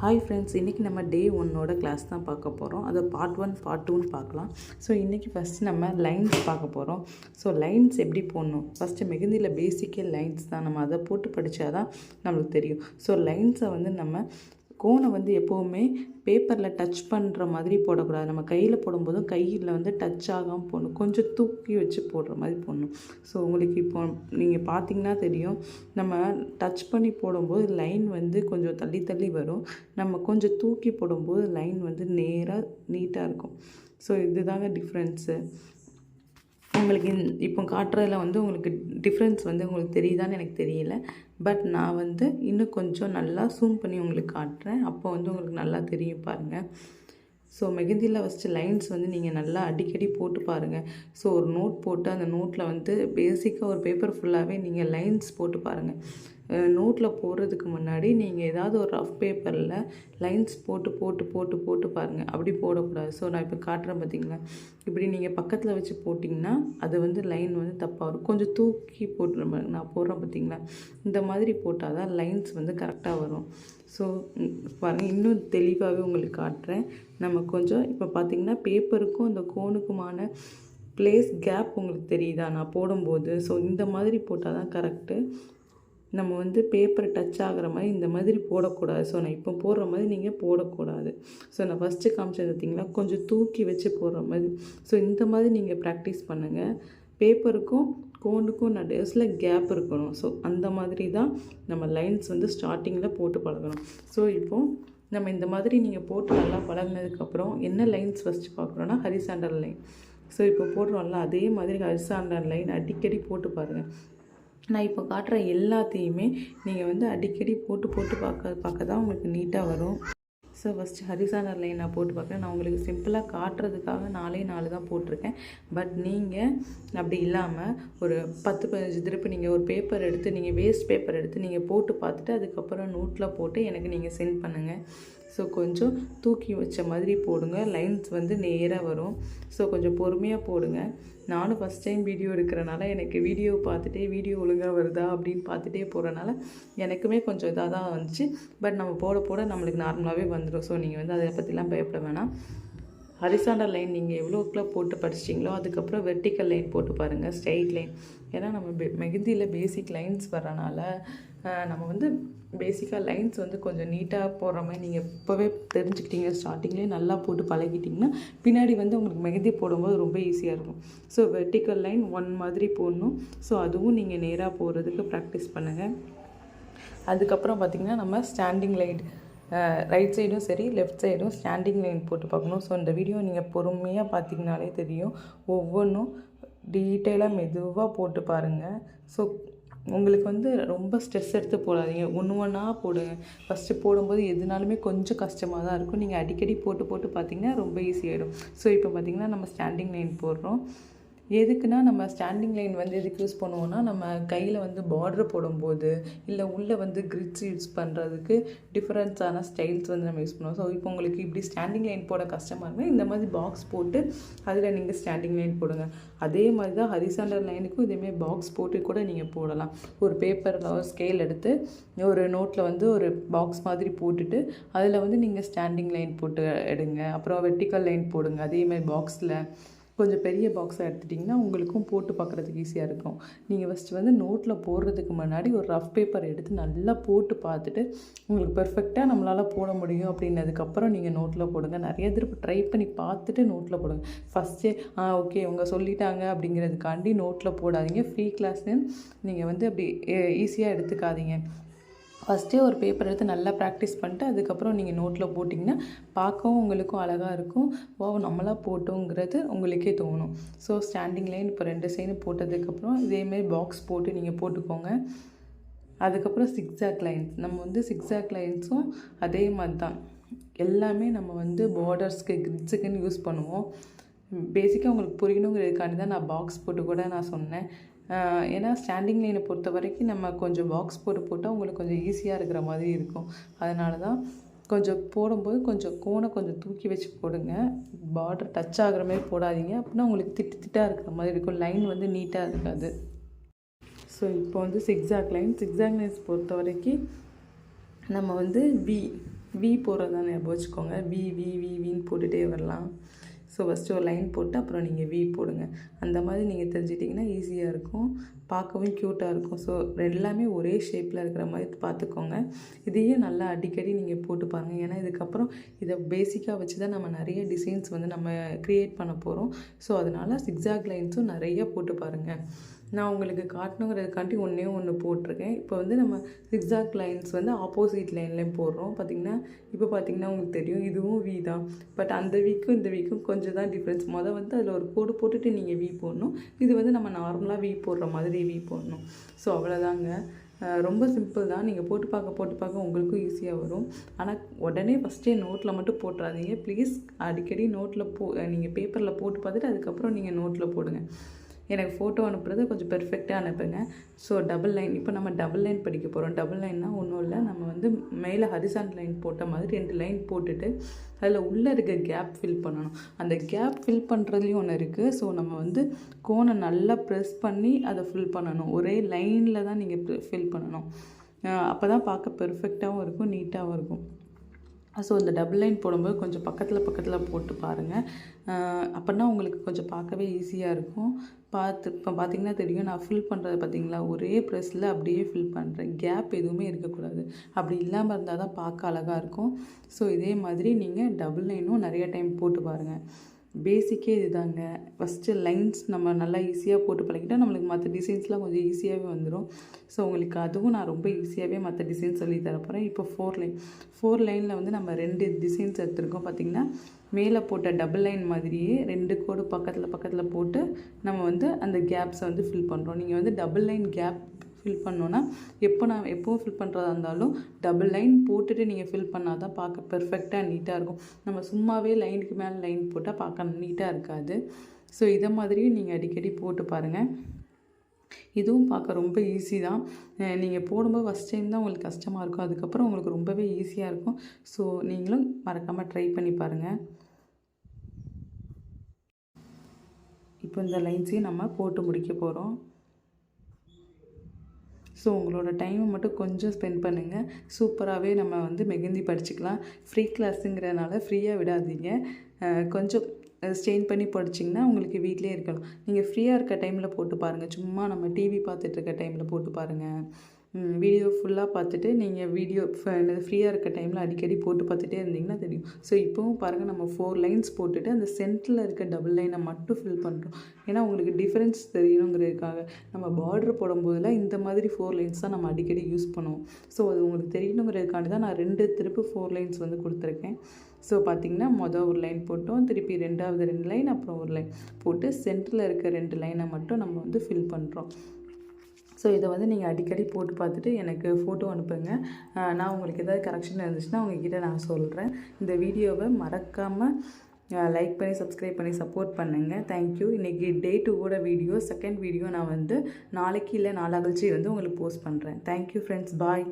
Hi friends, இன்றைக்கி நம்ம டே 1 class தான் பார்க்க போகிறோம். அதை பார்ட் 1 பார்ட் 2ன்னு பார்க்கலாம். ஸோ இன்றைக்கி ஃபஸ்ட்டு நம்ம லைன்ஸ் பார்க்க போகிறோம். ஸோ லைன்ஸ் எப்படி போடணும், ஃபஸ்ட்டு மெஹந்தியில் பேசிக்கே லைன்ஸ் தான், நம்ம அதை போட்டு படித்தா தான் நம்மளுக்கு தெரியும். ஸோ லைன்ஸை நம்ம கோனை எப்போவுமே பேப்பரில் டச் பண்ணுற மாதிரி போடக்கூடாது. நம்ம கையில் போடும்போதும் கையில் டச் ஆகாமல் போடணும், கொஞ்சம் தூக்கி வச்சு போடுற மாதிரி போடணும். ஸோ உங்களுக்கு இப்போ நீங்கள் பார்த்தீங்கன்னா தெரியும், நம்ம டச் பண்ணி போடும்போது லைன் கொஞ்சம் தள்ளி தள்ளி வரும். நம்ம கொஞ்சம் தூக்கி போடும்போது லைன் நேராக நீட்டாக இருக்கும். ஸோ இதுதாங்க டிஃப்ரென்ஸு. உங்களுக்கு இப்போ காட்டுறதுல உங்களுக்கு டிஃப்ரென்ஸ் உங்களுக்கு தெரியுதான்னு எனக்கு தெரியல. பட் நான் இன்னும் கொஞ்சம் நல்லா ஜூம் பண்ணி உங்களுக்கு காட்டுறேன். அப்போ உங்களுக்கு நல்லா தெரியும் பாருங்கள். ஸோ மெஹந்தியில் ஃபஸ்ட்டு லைன்ஸ் நீங்கள் நல்லா அடிக்கடி போட்டு பாருங்கள். ஸோ ஒரு நோட் போட்டு அந்த நோட்டில் பேசிக்காக ஒரு பேப்பர் ஃபுல்லாகவே நீங்கள் லைன்ஸ் போட்டு பாருங்கள். நோட்டில் போடுறதுக்கு முன்னாடி நீங்கள் ஏதாவது ஒரு ரஃப் பேப்பரில் லைன்ஸ் போட்டு போட்டு போட்டு போட்டு பாருங்கள். அப்படி போடக்கூடாது. ஸோ நான் இப்போ காட்டுறேன் பார்த்தீங்களா, இப்படி நீங்கள் பக்கத்தில் வச்சு போட்டிங்கன்னா அது லைன் தப்பாக வரும். கொஞ்சம் தூக்கி போட்டுருங்க. நான் போடுறேன் பார்த்தீங்களா, இந்த மாதிரி போட்டால் தான் லைன்ஸ் கரெக்டாக வரும். ஸோ பாருங்கள், இன்னும் தெளிவாகவே உங்களுக்கு காட்டுறேன். நம்ம கொஞ்சம் இப்போ பார்த்திங்கன்னா பேப்பருக்கும் அந்த கோனுக்குமான ப்ளேஸ் கேப் உங்களுக்கு தெரியுதா நான் போடும்போது. ஸோ இந்த மாதிரி போட்டால் தான் கரெக்டு. நம்ம பேப்பரை டச் ஆகிற மாதிரி இந்த மாதிரி போடக்கூடாது. ஸோ நான் இப்போ போடுற மாதிரி நீங்கள் போடக்கூடாது. ஸோ நான் ஃபஸ்ட்டு காமிச்சது பார்த்தீங்களா, கொஞ்சம் தூக்கி வச்சு போடுற மாதிரி. ஸோ இந்த மாதிரி நீங்கள் ப்ராக்டிஸ் பண்ணுங்கள். பேப்பருக்கும் கோனுக்கும் நடுவில் கேப் இருக்கணும். ஸோ அந்த மாதிரி தான் நம்ம லைன்ஸ் ஸ்டார்டிங்கில் போட்டு பழகணும். ஸோ இப்போது நம்ம இந்த மாதிரி நீங்கள் போட்டு நல்லா பழகினதுக்கப்புறம் என்ன லைன்ஸ் ஃபஸ்ட்டு பார்க்குறோன்னா ஹரிசாண்டல் லைன். ஸோ இப்போ போடுறோம்ல, அதே மாதிரி ஹரிசாண்டல் லைன் அடிக்கடி போட்டு பாருங்கள். நான் இப்போ காட்டுற எல்லாத்தையுமே நீங்கள் அடிக்கடி போட்டு போட்டு பார்க்க தான் உங்களுக்கு நீட்டாக வரும். ஸோ ஃபஸ்ட்டு ஹரிசாண்டல் லைன் நான் போட்டு பார்க்குறேன். நான் உங்களுக்கு சிம்பிளாக காட்டுறதுக்காக 4 தான் போட்டிருக்கேன். பட் நீங்கள் அப்படி இல்லாமல் ஒரு 10-15 திருப்பி நீங்கள் ஒரு பேப்பர் எடுத்து, நீங்கள் வேஸ்ட் பேப்பர் எடுத்து நீங்கள் போட்டு பார்த்துட்டு அதுக்கப்புறம் நோட்டில் போட்டு எனக்கு நீங்கள் சென்ட் பண்ணுங்கள். ஸோ கொஞ்சம் தூக்கி வச்ச மாதிரி போடுங்க. லைன்ஸ் நேராக வரும். ஸோ கொஞ்சம் பொறுமையாக போடுங்க. நானும் ஃபஸ்ட் டைம் வீடியோ எடுக்கிறனால எனக்கு வீடியோ பார்த்துட்டே வீடியோ ஒழுங்காக வருதா அப்படின்னு பார்த்துட்டே போகிறனால எனக்குமே கொஞ்சம் இதாக தான் வந்துச்சு. பட் நம்ம போட போட நம்மளுக்கு நார்மலாகவே வந்துடும். ஸோ நீங்கள் அதை பற்றிலாம் பயப்பட வேணாம். ஹரிசாண்டல் லைன் நீங்கள் எவ்வளோக்குள்ள போட்டு படிச்சிட்டிங்களோ அதுக்கப்புறம் வெர்டிக்கல் லைன் போட்டு பாருங்கள், ஸ்ட்ரெயிட் லைன். ஏன்னா நம்ம மெஹந்தியில் பேசிக் லைன்ஸ் வரனால நம்ம பேசிக்காக லைன்ஸ் கொஞ்சம் நீட்டாக போடுற மாதிரி நீங்கள் இப்போவே தெரிஞ்சுக்கிட்டீங்க. ஸ்டார்டிங்லேயே நல்லா போட்டு பழகிட்டிங்கன்னா பின்னாடி உங்களுக்கு மெஹந்தி போடும்போது ரொம்ப ஈஸியாக இருக்கும். ஸோ வெர்டிக்கல் லைன் 1 மாதிரி போடணும். ஸோ அதுவும் நீங்கள் நேராக போடுறதுக்கு ப்ராக்டிஸ் பண்ணுங்கள். அதுக்கப்புறம் பார்த்திங்கன்னா நம்ம ஸ்டாண்டிங் லைன், ரைட் சைடும் சரி லெஃப்ட் சைடும் ஸ்டாண்டிங் லைன் போட்டு பார்க்கணும். ஸோ இந்த வீடியோ நீங்கள் பொறுமையாக பார்த்திங்கனாலே தெரியும். ஒவ்வொன்றும் டீட்டெயிலாக மெதுவாக போட்டு பாருங்கள். ஸோ உங்களுக்கு ரொம்ப ஸ்ட்ரெஸ் எடுத்து போடாதீங்க, ஒன்று ஒன்றா போடுங்க. ஃபஸ்ட்டு போடும்போது எதுனாலுமே கொஞ்சம் கஷ்டமாக தான் இருக்கும். நீங்கள் அடிக்கடி போட்டு போட்டு பார்த்திங்கன்னா ரொம்ப ஈஸியாகிடும். ஸோ இப்போ பார்த்திங்கன்னா நம்ம ஸ்டாண்டிங் லைன் போடுறோம். எதுக்குன்னா நம்ம ஸ்டாண்டிங் லைன் எதுக்கு யூஸ் பண்ணுவோன்னா, நம்ம கையில் பார்டர் போடும்போது இல்லை உள்ளே கிரிட்ஸ் யூஸ் பண்ணுறதுக்கு டிஃப்ரெண்ட்ஸான ஸ்டைல்ஸ் நம்ம யூஸ் பண்ணுவோம். ஸோ இப்போ உங்களுக்கு இப்படி ஸ்டாண்டிங் லைன் போட கஷ்டமாக இருந்தால் இந்த மாதிரி பாக்ஸ் போட்டு அதில் நீங்கள் ஸ்டாண்டிங் லைன் போடுங்க. அதே மாதிரி தான் ஹரிசாண்டல் லைனுக்கும் இதேமாதிரி பாக்ஸ் போட்டு கூட நீங்கள் போடலாம். ஒரு பேப்பரில் ஒரு ஸ்கேல் எடுத்து ஒரு நோட்டில் ஒரு பாக்ஸ் மாதிரி போட்டுட்டு அதில் நீங்கள் ஸ்டாண்டிங் லைன் போட்டு எடுங்க. அப்புறம் வெர்டிக்கல் லைன் போடுங்க. அதேமாதிரி பாக்ஸில் கொஞ்சம் பெரிய பாக்ஸாக எடுத்துட்டிங்கன்னா உங்களுக்கும் போட்டு பார்க்குறதுக்கு ஈஸியாக இருக்கும். நீங்கள் ஃபஸ்ட்டு நோட்டில் போடுறதுக்கு முன்னாடி ஒரு ரஃப் பேப்பர் எடுத்து நல்லா போட்டு பார்த்துட்டு உங்களுக்கு பெர்ஃபெக்டாக நம்மளால் போட முடியும் அப்படின்னதுக்கப்புறம் நீங்கள் நோட்டில் போடுங்க. நிறைய திருப்பி ட்ரை பண்ணி பார்த்துட்டு நோட்டில் போடுங்க. ஃபஸ்ட்டே ஓகே அவங்க சொல்லிட்டாங்க அப்படிங்கிறதுக்காண்டி நோட்டில் போடாதீங்க. ஃப்ரீ கிளாஸ்ன்னு நீங்கள் அப்படி ஈஸியாக எடுத்துக்காதீங்க. ஃபஸ்ட்டே ஒரு பேப்பர் எடுத்து நல்லா ப்ராக்டிஸ் பண்ணிட்டு அதுக்கப்புறம் நீங்கள் நோட்டில் போட்டிங்கன்னா பார்க்கவும் உங்களுக்கும் அழகாக இருக்கும். நம்மளாக போட்டோங்கிறது உங்களுக்கே தோணும். ஸோ ஸ்டாண்டிங் லைன் இப்போ 2 சைடும் போட்டதுக்கப்புறம் இதேமாரி பாக்ஸ் போட்டு நீங்கள் போட்டுக்கோங்க. அதுக்கப்புறம் சிக்ஸாக் லைன்ஸ், நம்ம சிக்ஸாக் லைன்ஸும் அதே மாதிரி தான். எல்லாமே நம்ம பார்டர்ஸ்க்கு கிரிட்ஸுக்குன்னு யூஸ் பண்ணுவோம். பேசிக்காக உங்களுக்கு புரியணுங்கிறதுக்காண்டி தான் நான் பாக்ஸ் போட்டு கூட நான் சொன்னேன். ஏன்னா ஸ்டாண்டிங் லைனை பொறுத்த வரைக்கும் நம்ம கொஞ்சம் பாக்ஸ் போட்டால் உங்களுக்கு கொஞ்சம் ஈஸியாக இருக்கிற மாதிரி இருக்கும். அதனால தான் கொஞ்சம் போடும்போது கொஞ்சம் கோனை கொஞ்சம் தூக்கி வச்சு போடுங்க. பார்டர் டச் ஆகிற மாதிரி போடாதீங்க. அப்படின்னா உங்களுக்கு திட்டாக இருக்கிற மாதிரி இருக்கும். லைன் நீட்டாக இருக்காது. ஸோ இப்போ சிக்ஸாக் லைன்ஸ் பொறுத்த வரைக்கும் நம்ம வி வி போடுறதா ஞாபகம் வச்சுக்கோங்க. வின்னு போட்டுகிட்டே வரலாம். ஸோ ஃபஸ்ட்டு ஒரு லைன் போட்டு அப்புறம் நீங்கள் வி போடுங்க. அந்த மாதிரி நீங்கள் தெரிஞ்சிட்டிங்கன்னா ஈஸியாக இருக்கும், பார்க்கவும் க்யூட்டாக இருக்கும். ஸோ எல்லாமே ஒரே ஷேப்பில் இருக்கிற மாதிரி பார்த்துக்கோங்க. இதையும் நல்லா அடிக்கடி நீங்கள் போட்டு பாருங்கள். ஏன்னா இதுக்கப்புறம் இதை பேசிக்காக வச்சு தான் நம்ம நிறைய டிசைன்ஸ் வந்து நம்ம க்ரியேட் பண்ண போகிறோம். ஸோ அதனால் சிக்ஸாக் லைன்ஸும் நிறைய போட்டு பாருங்கள். நான் உங்களுக்கு காட்டணுங்கிறதுக்காண்டி ஒன்று போட்டிருக்கேன். இப்போ வந்து நம்ம சிக்ஸாக் லைன்ஸ் வந்து ஆப்போசிட் லைன்லேயும் போடுறோம். இப்போ பார்த்திங்கன்னா உங்களுக்கு தெரியும், இதுவும் வி தான். பட் அந்த வீக்கும் இந்த வீக்கும் கொஞ்சம் தான் டிஃப்ரென்ஸ். வந்து அதில் ஒரு கோடு போட்டுட்டு நீங்கள் வி போடணும். இது வந்து நம்ம நார்மலாக வி போடுற மாதிரி வி போடணும். ஸோ அவ்வளோதாங்க. ரொம்ப சிம்பிள் தான். நீங்கள் போட்டு பார்க்க உங்களுக்கும் ஈஸியாக வரும். ஆனால் உடனே ஃபஸ்ட்டே நோட்டில் மட்டும் போட்டுறாதீங்க ப்ளீஸ். அடிக்கடி நோட்டில் நீங்கள் பேப்பரில் போட்டு பார்த்துட்டு அதுக்கப்புறம் நீங்கள் நோட்டில் போடுங்க. எனக்கு ஃபோட்டோ அனுப்புறது கொஞ்சம் பெர்ஃபெக்டாக அனுப்புங்க. ஸோ டபுள் லைன், இப்போ நம்ம டபுள் லைன் படிக்க போகிறோம். டபுள் லைன்னா ஒன்றும் இல்லை, நம்ம வந்து மேலே ஹரிசாண்டல் லைன் போட்ட மாதிரி 2 லைன் போட்டுட்டு அதில் உள்ளே இருக்க கேப் ஃபில் பண்ணணும். அந்த கேப் ஃபில் பண்ணுறதுலையும் ஒன்று இருக்குது. ஸோ நம்ம வந்து கோனை நல்லா ப்ரெஸ் பண்ணி அதை ஃபில் பண்ணணும். ஒரே லைனில் தான் நீங்கள் ஃபில் பண்ணணும். அப்போ தான் பார்க்க பெர்ஃபெக்டாகவும் இருக்கும், நீட்டாகவும் இருக்கும். ஸோ இந்த டபுள் லைன் போடும்போது கொஞ்சம் பக்கத்தில் போட்டு பாருங்கள். அப்போனா உங்களுக்கு கொஞ்சம் பார்க்கவே ஈஸியாக இருக்கும். இப்போ பார்த்திங்கன்னா தெரியும், நான் ஃபில் பண்ணுறது பார்த்திங்களா, ஒரே ப்ரெஸ்ஸில் அப்படியே ஃபில் பண்ணுறேன். கேப் எதுவுமே இருக்கக்கூடாது. அப்படி இல்லாமல் இருந்தால் தான் பார்க்க அழகாக இருக்கும். ஸோ இதே மாதிரி நீங்கள் டபுள் லைனும் நிறைய டைம் போட்டு பாருங்கள். பேசிக்கே இதுதாங்க. ஃபஸ்ட்டு லைன்ஸ் நம்ம நல்லா ஈஸியாக போட்டு பழகிட்டால் நம்மளுக்கு மற்ற டிசைன்ஸ்லாம் கொஞ்சம் ஈஸியாகவே வந்துடும். ஸோ உங்களுக்கு அதுவும் நான் ரொம்ப ஈஸியாகவே மற்ற டிசைன்ஸ் சொல்லி தரப்போகிறேன். இப்போ 4 லைனில் வந்து நம்ம 2 டிசைன்ஸ் எடுத்துருக்கோம். பார்த்திங்கன்னா மேலே போட்ட டபுள் லைன் மாதிரியே 2 கோடு பக்கத்தில் போட்டு நம்ம வந்து அந்த கேப்ஸை வந்து ஃபில் பண்ணுறோம். நீங்கள் வந்து டபுள் லைன் கேப் ஃபில் பண்ணோன்னா எப்போவும் ஃபில் பண்ணுறதா இருந்தாலும் டபுள் லைன் போட்டுட்டு நீங்கள் ஃபில் பண்ணால் தான் பார்க்க பெர்ஃபெக்டாக நீட்டாக இருக்கும். நம்ம சும்மாவே லைனுக்கு மேலே லைன் போட்டால் பார்க்க நீட்டாக இருக்காது. ஸோ இதை மாதிரியும் நீங்கள் அடிக்கடி போட்டு பாருங்கள். இதுவும் பார்க்க ரொம்ப ஈஸி தான். நீங்கள் போடும்போது ஃபஸ்ட் டைம் தான் உங்களுக்கு கஷ்டமாக இருக்கும், அதுக்கப்புறம் உங்களுக்கு ரொம்பவே ஈஸியாக இருக்கும். ஸோ நீங்களும் மறக்காமல் ட்ரை பண்ணி பாருங்கள். இப்போ இந்த லைன்ஸையும் நம்ம போட்டு முடிக்க போகிறோம். ஸோ உங்களோட டைமை மட்டும் கொஞ்சம் ஸ்பெண்ட் பண்ணுங்கள். சூப்பராகவே நம்ம வந்து மெஹந்தி படிச்சுக்கலாம். ஃப்ரீ கிளாஸுங்கிறனால ஃப்ரீயாக விடாதீங்க. கொஞ்சம் ஸ்ட்ரெயின் பண்ணி படிச்சிங்கன்னா உங்களுக்கு வீட்டிலே இருக்கலாம். நீங்கள் ஃப்ரீயாக இருக்க டைமில் போட்டு பாருங்கள். சும்மா நம்ம டிவி பார்த்துட்டு இருக்க டைமில் போட்டு பாருங்கள். வீடியோ ஃபுல்லாக பார்த்துட்டு நீங்கள் ஃப்ரீயாக இருக்க டைமில் அடிக்கடி போட்டு பார்த்துட்டே இருந்தீங்கன்னா தெரியும். ஸோ இப்போவும் பாருங்கள், நம்ம 4 லைன்ஸ் போட்டுட்டு அந்த சென்டரில் இருக்க டபுள் லைனை மட்டும் ஃபில் பண்ணுறோம். ஏன்னா உங்களுக்கு டிஃப்ரென்ஸ் தெரியணுங்கிறதுக்காக. நம்ம பார்டர் போடும்போதெல்லாம் இந்த மாதிரி 4 லைன்ஸ் தான் நம்ம அடிக்கடி யூஸ் பண்ணுவோம். ஸோ அது உங்களுக்கு தெரியணுங்கிறதுக்காண்டி தான் நான் 2 4 லைன்ஸ் வந்து கொடுத்துருக்கேன். ஸோ பார்த்திங்கன்னா ஒரு லைன் போட்டோம், திருப்பி 2 லைன், அப்புறம் ஒரு லைன் போட்டு சென்டரில் இருக்க 2 லைனை மட்டும் நம்ம வந்து ஃபில் பண்ணுறோம். ஸோ இதை வந்து நீங்கள் அடிக்கடி போட்டு பார்த்துட்டு எனக்கு ஃபோட்டோ அனுப்புங்க. நான் உங்களுக்கு ஏதாவது கரெக்ஷன் இருந்துச்சுன்னா உங்ககிட்ட நான் சொல்கிறேன். இந்த வீடியோவை மறக்காமல் லைக் பண்ணி சப்ஸ்கிரைப் பண்ணி சப்போர்ட் பண்ணுங்கள். தேங்க்யூ. இன்றைக்கி Day 2 வீடியோ, செகண்ட் வீடியோ நான் வந்து நாளைக்கு இல்லை நாளாகழிச்சு வந்து உங்களுக்கு போஸ்ட் பண்ணுறேன். Thank you friends. பாய்.